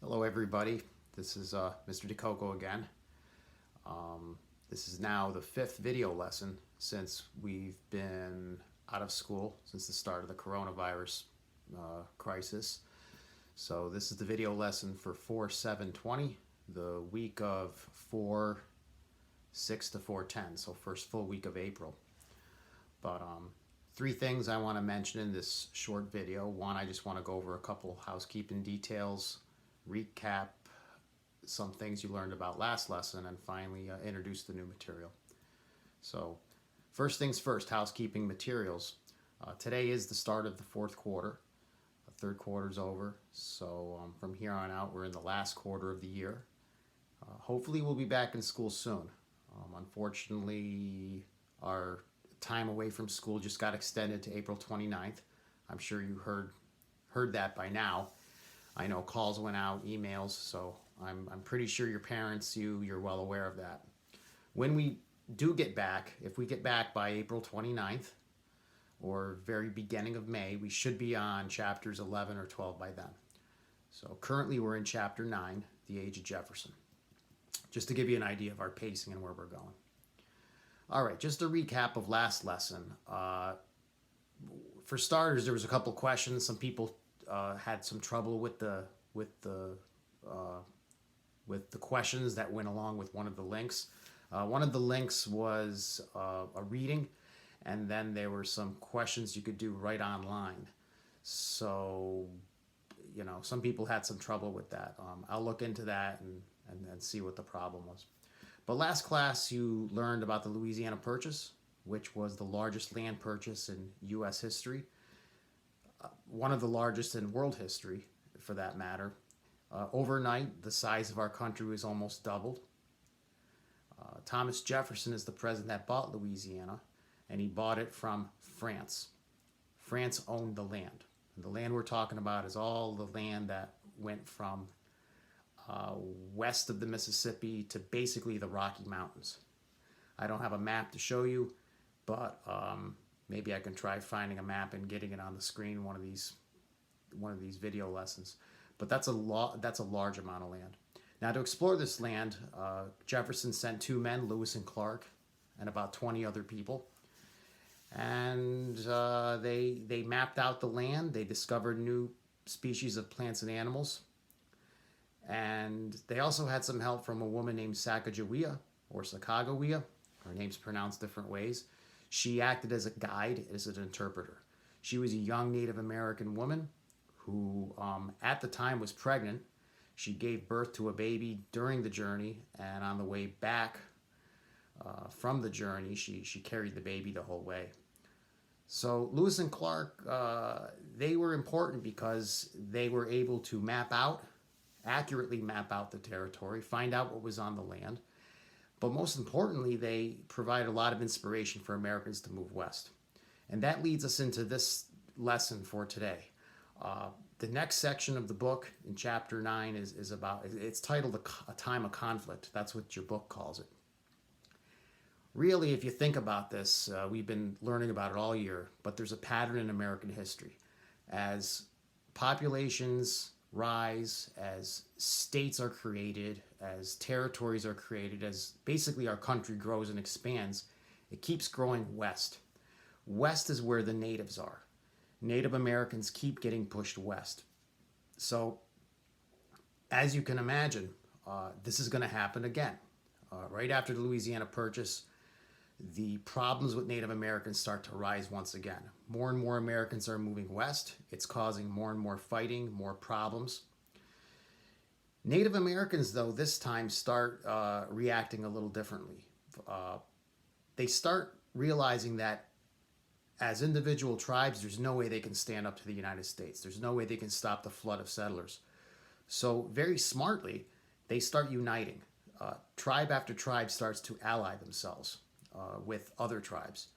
Hello everybody, this is Mr. DeCoco again. This is now the fifth video lesson since we've been out of school since the start of the coronavirus crisis. So this is the video lesson for 4/7/20, the week of 4/6 to 4/10, so first full week of April. But three things I want to mention in this short video. One, I just want to go over a couple housekeeping details, recap some things you learned about last lesson, and finally introduce the new material. So first things first, housekeeping materials. Today is the start of the fourth quarter. The third quarter's over, so from here on out we're in the last quarter of the year. Hopefully we'll be back in school soon. Unfortunately, our time away from school just got extended to April 29th. I'm sure you heard that by now. I know calls went out, emails, so I'm pretty sure your parents, you're well aware of that. When we do get back, if we get back by April 29th or very beginning of May, we should be on chapters 11 or 12 by then. So currently we're in chapter 9, The Age of Jefferson. Just to give you an idea of our pacing and where we're going. All right, just a recap of last lesson. For starters, there was a couple questions. Some people had some trouble with the questions that went along with one of the links. One of the links was a reading, and then there were some questions you could do right online. So, some people had some trouble with that. I'll look into that and see what the problem was. But last class you learned about the Louisiana Purchase, which was the largest land purchase in U.S. history. One of the largest in world history, for that matter. Overnight, the size of our country was almost doubled. Thomas Jefferson is the president that bought Louisiana, and he bought it from France. France owned the land. And the land we're talking about is all the land that went from west of the Mississippi to basically the Rocky Mountains. I don't have a map to show you, but maybe I can try finding a map and getting it on the screen one of these video lessons. But that's a large amount of land. Now, to explore this land, Jefferson sent two men, Lewis and Clark, and about 20 other people. And they mapped out the land. They discovered new species of plants and animals. And they also had some help from a woman named Sacagawea, or Sacagawea. Her name's pronounced different ways. She acted as a guide, as an interpreter. She was a young Native American woman who, at the time, was pregnant. She gave birth to a baby during the journey, and on the way back from the journey, she carried the baby the whole way. So Lewis and Clark, they were important because they were able to accurately map out the territory, find out what was on the land. But most importantly, they provide a lot of inspiration for Americans to move west. And that leads us into this lesson for today. The next section of the book in chapter 9 is about, it's titled A Time of Conflict. That's what your book calls it. Really, if you think about this, we've been learning about it all year, but there's a pattern in American history. As populations rise, as states are created, as territories are created, as basically our country grows and expands, it keeps growing west. West is where the natives are. Native Americans keep getting pushed west. So, as you can imagine, this is going to happen again. Right after the Louisiana Purchase, the problems with Native Americans start to rise once again. More and more Americans are moving west. It's causing more and more fighting, more problems. Native Americans, though, this time start reacting a little differently. They start realizing that as individual tribes, there's no way they can stand up to the United States. There's no way they can stop the flood of settlers. So very smartly, they start uniting. Tribe after tribe starts to ally themselves with other tribes.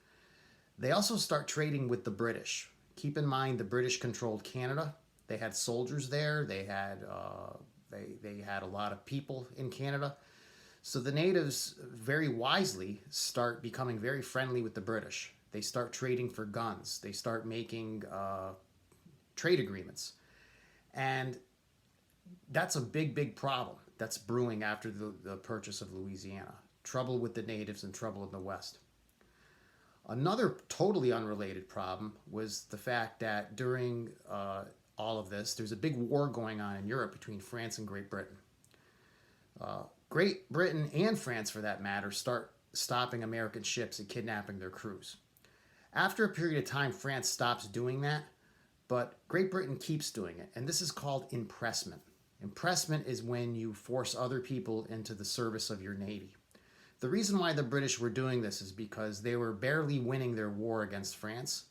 They also start trading with the British. Keep in mind, the British controlled Canada. They had soldiers there. They had a lot of people in Canada. So the natives very wisely start becoming very friendly with the British. They start trading for guns. They start making trade agreements. And that's a big problem that's brewing after the purchase of Louisiana. Trouble with the natives and trouble in the West. Another totally unrelated problem was the fact that during all of this, there's a big war going on in Europe between France and Great Britain. Great Britain and France, for that matter, start stopping American ships and kidnapping their crews. After a period of time, France stops doing that, but Great Britain keeps doing it, and this is called impressment. Impressment is when you force other people into the service of your navy. The reason why the British were doing this is because they were barely winning their war against France,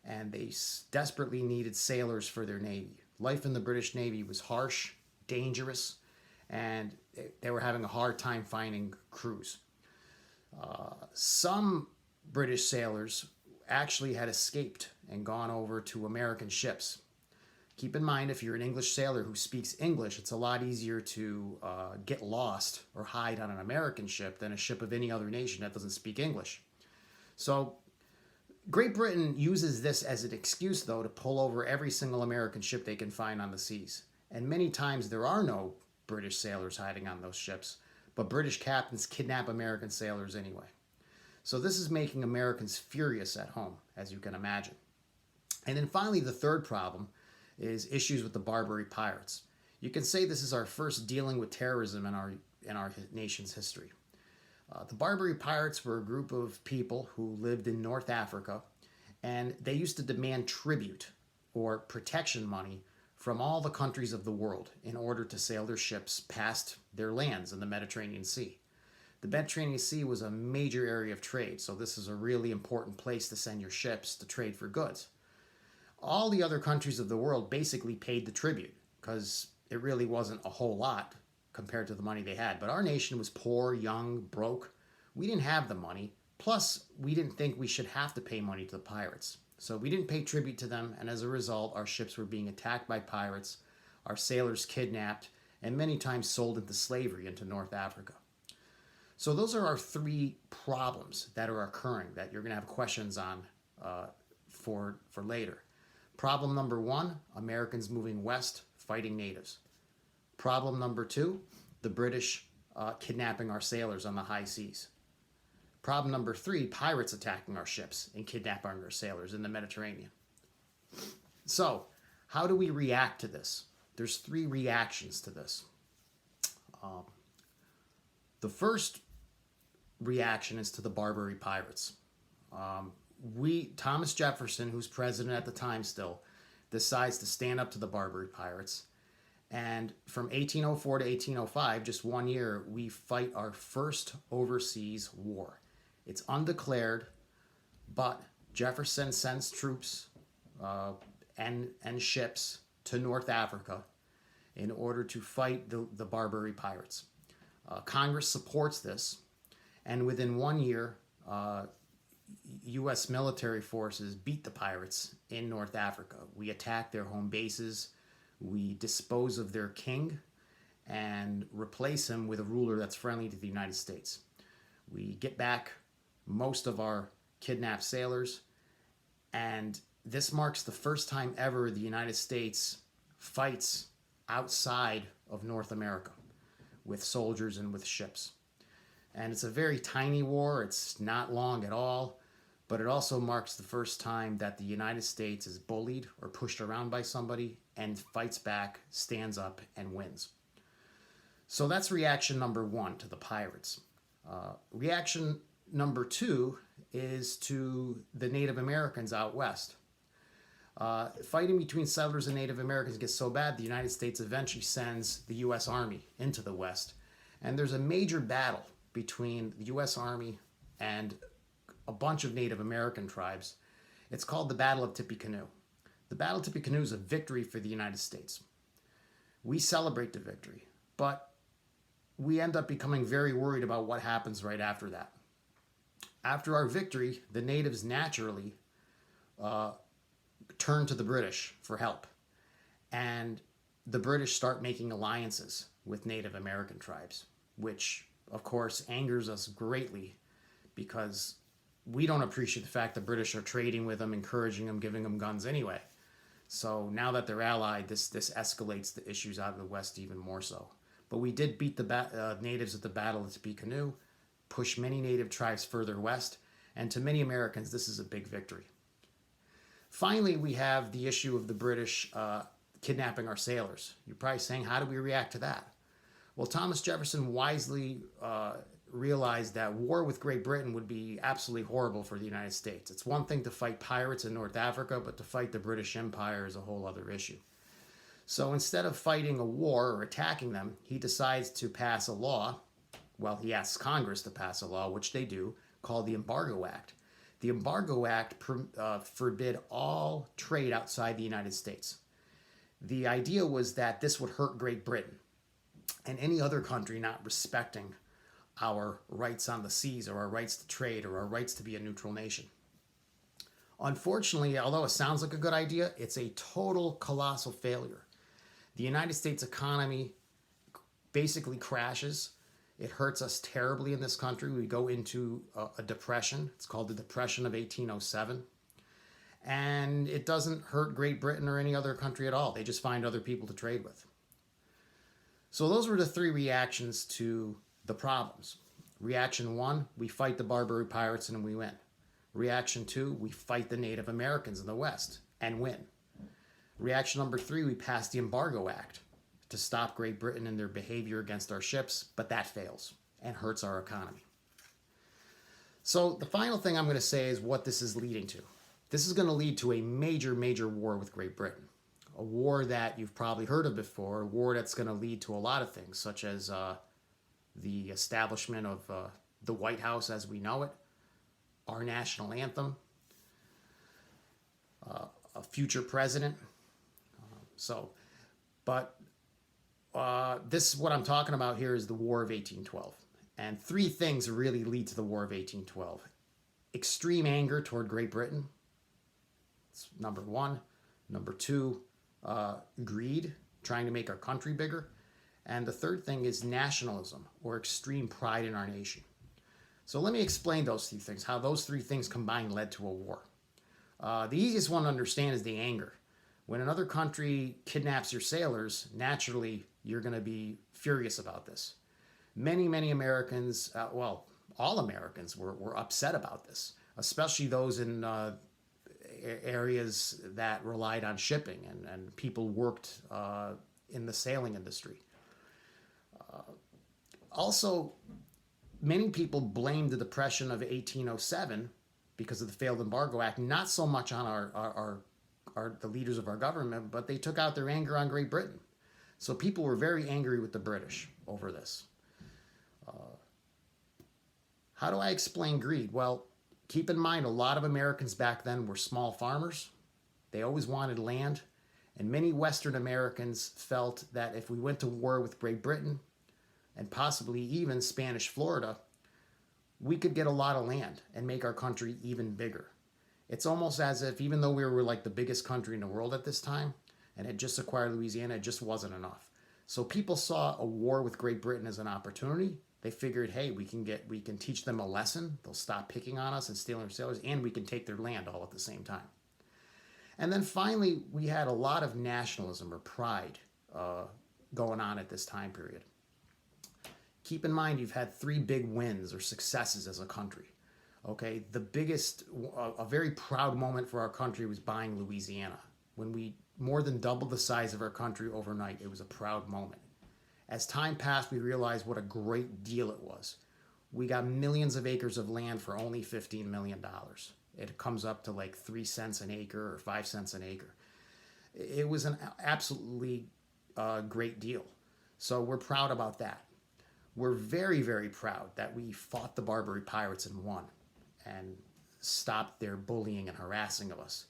and they desperately needed sailors for their navy. Life in the British Navy was harsh, dangerous, and they were having a hard time finding crews. Some British sailors actually had escaped and gone over to American ships. Keep in mind, if you're an English sailor who speaks English, it's a lot easier to get lost or hide on an American ship than a ship of any other nation that doesn't speak English. So Great Britain uses this as an excuse, though, to pull over every single American ship they can find on the seas. And many times there are no British sailors hiding on those ships, but British captains kidnap American sailors anyway. So this is making Americans furious at home, as you can imagine. And then finally, the third problem is issues with the Barbary pirates. You can say this is our first dealing with terrorism in our nation's history. The Barbary pirates were a group of people who lived in North Africa, and they used to demand tribute or protection money from all the countries of the world in order to sail their ships past their lands in the Mediterranean Sea. The Mediterranean Sea was a major area of trade, so this is a really important place to send your ships to trade for goods. All the other countries of the world basically paid the tribute because it really wasn't a whole lot compared to the money they had. But our nation was poor, young, broke. We didn't have the money. Plus, we didn't think we should have to pay money to the pirates. So we didn't pay tribute to them, and as a result, our ships were being attacked by pirates, our sailors kidnapped, and many times sold into slavery into North Africa. So those are our three problems that are occurring that you're going to have questions on for later. Problem number one, Americans moving west, fighting natives. Problem number two, the British kidnapping our sailors on the high seas. Problem number three, pirates attacking our ships and kidnapping our sailors in the Mediterranean. So, how do we react to this? There's three reactions to this. The first reaction is to the Barbary pirates. Thomas Jefferson, who's president at the time still, decides to stand up to the Barbary pirates. And from 1804 to 1805, just 1 year, we fight our first overseas war. It's undeclared, but Jefferson sends troops and ships to North Africa in order to fight the Barbary pirates. Congress supports this, and within 1 year, U.S. military forces beat the pirates in North Africa. We attack their home bases, we dispose of their king, and replace him with a ruler that's friendly to the United States. We get back most of our kidnapped sailors, and this marks the first time ever the United States fights outside of North America with soldiers and with ships. And it's a very tiny war. It's not long at all, but it also marks the first time that the United States is bullied or pushed around by somebody and fights back, stands up, and wins. So that's reaction number one to the pirates. Reaction number two is to the Native Americans out west. Fighting between settlers and Native Americans gets so bad, the United States eventually sends the U.S. Army into the west. And there's a major battle between the U.S. Army and a bunch of Native American tribes. It's called the Battle of Tippecanoe. The Battle of Tippecanoe is a victory for the United States. We celebrate the victory, but we end up becoming very worried about what happens right after that. After our victory, the natives naturally turn to the British for help. And the British start making alliances with Native American tribes, which, of course, angers us greatly because we don't appreciate the fact the British are trading with them, encouraging them, giving them guns anyway. So now that they're allied, this escalates the issues out in the West even more so. But we did beat the natives at the Battle of Tippecanoe, push many native tribes further west, and to many Americans, this is a big victory. Finally, we have the issue of the British kidnapping our sailors. You're probably saying, how do we react to that? Well, Thomas Jefferson wisely realized that war with Great Britain would be absolutely horrible for the United States. It's one thing to fight pirates in North Africa, but to fight the British Empire is a whole other issue. So instead of fighting a war or attacking them, he decides to pass a law. Well, he asks Congress to pass a law, which they do, called the Embargo Act. The Embargo Act forbid all trade outside the United States. The idea was that this would hurt Great Britain and any other country not respecting our rights on the seas or our rights to trade or our rights to be a neutral nation. Unfortunately, although it sounds like a good idea, it's a total colossal failure. The United States economy basically crashes. It hurts us terribly in this country. We go into a depression. It's called the Depression of 1807. And it doesn't hurt Great Britain or any other country at all. They just find other people to trade with. So those were the three reactions to the problems. Reaction 1, we fight the Barbary pirates and we win. Reaction 2, we fight the Native Americans in the West and win. Reaction number 3, we pass the Embargo Act to stop Great Britain in their behavior against our ships, but that fails and hurts our economy. So the final thing I'm going to say is what this is leading to. This is going to lead to a major, major war with Great Britain. A war that you've probably heard of before, a war that's going to lead to a lot of things, such as the establishment of the White House as we know it, our national anthem, a future president. This, what I'm talking about here is the War of 1812. And three things really lead to the War of 1812. Extreme anger toward Great Britain. It's number one. Number two, greed, trying to make our country bigger. And the third thing is nationalism, or extreme pride in our nation. So let me explain those three things, how those three things combined led to a war. The easiest one to understand is the anger. When another country kidnaps your sailors, naturally, you're going to be furious about this. Many, many Americans, all Americans were upset about this, especially those in areas that relied on shipping and people worked in the sailing industry. Also, many people blamed the Depression of 1807 because of the failed Embargo Act, not so much on the leaders of our government, but they took out their anger on Great Britain. So people were very angry with the British over this. How do I explain greed? Well, keep in mind, a lot of Americans back then were small farmers. They always wanted land. And many Western Americans felt that if we went to war with Great Britain, and possibly even Spanish Florida, we could get a lot of land and make our country even bigger. It's almost as if, even though we were like the biggest country in the world at this time, and had just acquired Louisiana, it just wasn't enough. So people saw a war with Great Britain as an opportunity. They figured, hey, we can teach them a lesson. They'll stop picking on us and stealing our sailors, and we can take their land all at the same time. And then finally, we had a lot of nationalism or pride going on at this time period. Keep in mind, you've had three big wins or successes as a country. Okay, the biggest, a very proud moment for our country was buying Louisiana. When we more than doubled the size of our country overnight, it was a proud moment. As time passed, we realized what a great deal it was. We got millions of acres of land for only $15 million. It comes up to like 3 cents an acre or 5 cents an acre. It was an absolutely great deal. So we're proud about that. We're very, very proud that we fought the Barbary pirates and won and stopped their bullying and harassing of us.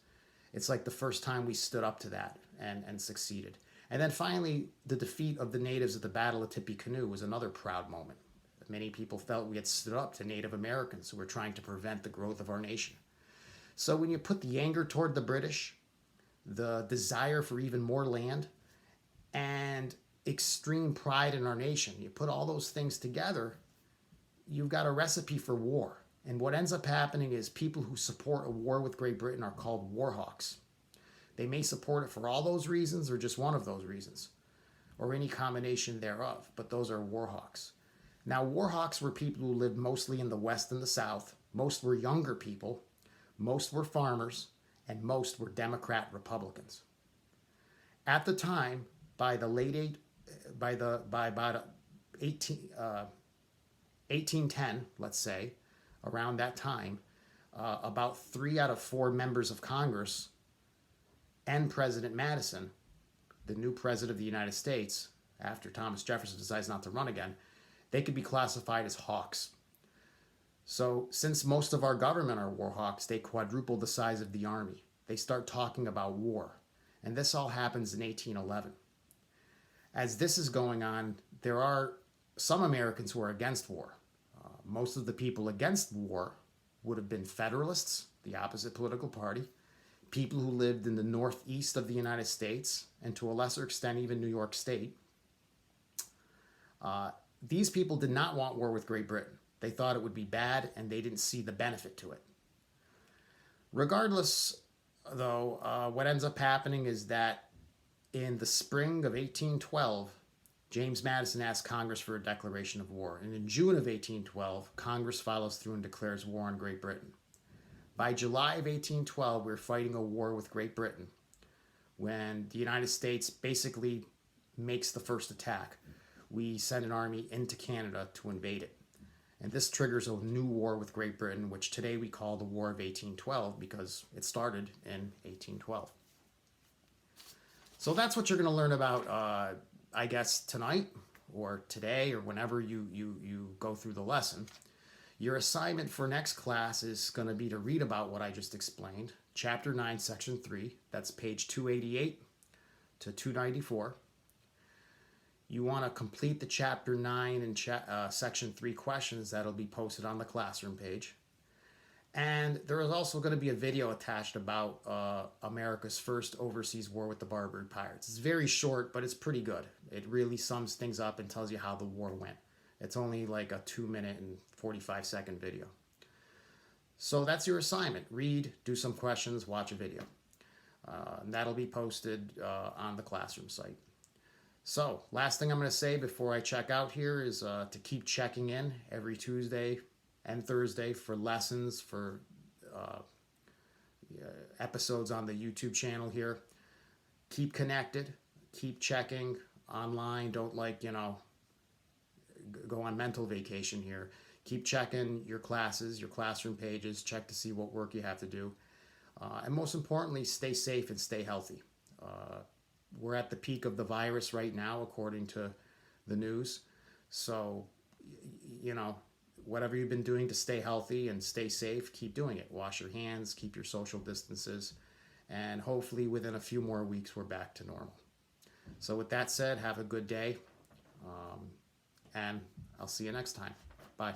It's like the first time we stood up to that and succeeded. And then finally, the defeat of the natives at the Battle of Tippecanoe was another proud moment. Many people felt we had stood up to Native Americans who were trying to prevent the growth of our nation. So when you put the anger toward the British, the desire for even more land, and extreme pride in our nation, you put all those things together, you've got a recipe for war. And what ends up happening is people who support a war with Great Britain are called war hawks. They may support it for all those reasons or just one of those reasons, or any combination thereof, but those are war hawks. Now, war hawks were people who lived mostly in the West and the South. Most were younger people, most were farmers, and most were Democrat Republicans. At the time, by about 1810, let's say, around that time, about 3 out of 4 members of Congress and President Madison, the new president of the United States, after Thomas Jefferson decides not to run again, they could be classified as hawks. So since most of our government are war hawks, they quadruple the size of the army. They start talking about war. And this all happens in 1811. As this is going on, there are some Americans who are against war. Most of the people against war would have been Federalists, the opposite political party, people who lived in the northeast of the United States, and to a lesser extent, even New York State. These people did not want war with Great Britain. They thought it would be bad, and they didn't see the benefit to it. Regardless, though, what ends up happening is that in the spring of 1812, James Madison asked Congress for a declaration of war. And in June of 1812, Congress follows through and declares war on Great Britain. By July of 1812, we're fighting a war with Great Britain when the United States basically makes the first attack. We send an army into Canada to invade it. And this triggers a new war with Great Britain, which today we call the War of 1812 because it started in 1812. So that's what you're going to learn about, I guess, tonight or today or whenever you go through the lesson. Your assignment for next class is going to be to read about what I just explained, Chapter 9, Section 3. That's page 288 to 294. You want to complete the Chapter 9 and Section 3 questions that'll be posted on the classroom page. And there is also going to be a video attached about America's first overseas war with the Barbary Pirates. It's very short, but it's pretty good. It really sums things up and tells you how the war went. It's only like a 2-minute and 45-second video. So that's your assignment. Read, do some questions, watch a video. And that'll be posted on the classroom site. So, last thing I'm going to say before I check out here is to keep checking in every Tuesday and Thursday for lessons, for episodes on the YouTube channel here. Keep connected, keep checking online. Don't go on mental vacation here. Keep checking your classes, your classroom pages, check to see what work you have to do. And most importantly, stay safe and stay healthy. We're at the peak of the virus right now, according to the news. So, whatever you've been doing to stay healthy and stay safe, keep doing it. Wash your hands, keep your social distances, and hopefully within a few more weeks, we're back to normal. So with that said, have a good day, and I'll see you next time. Bye.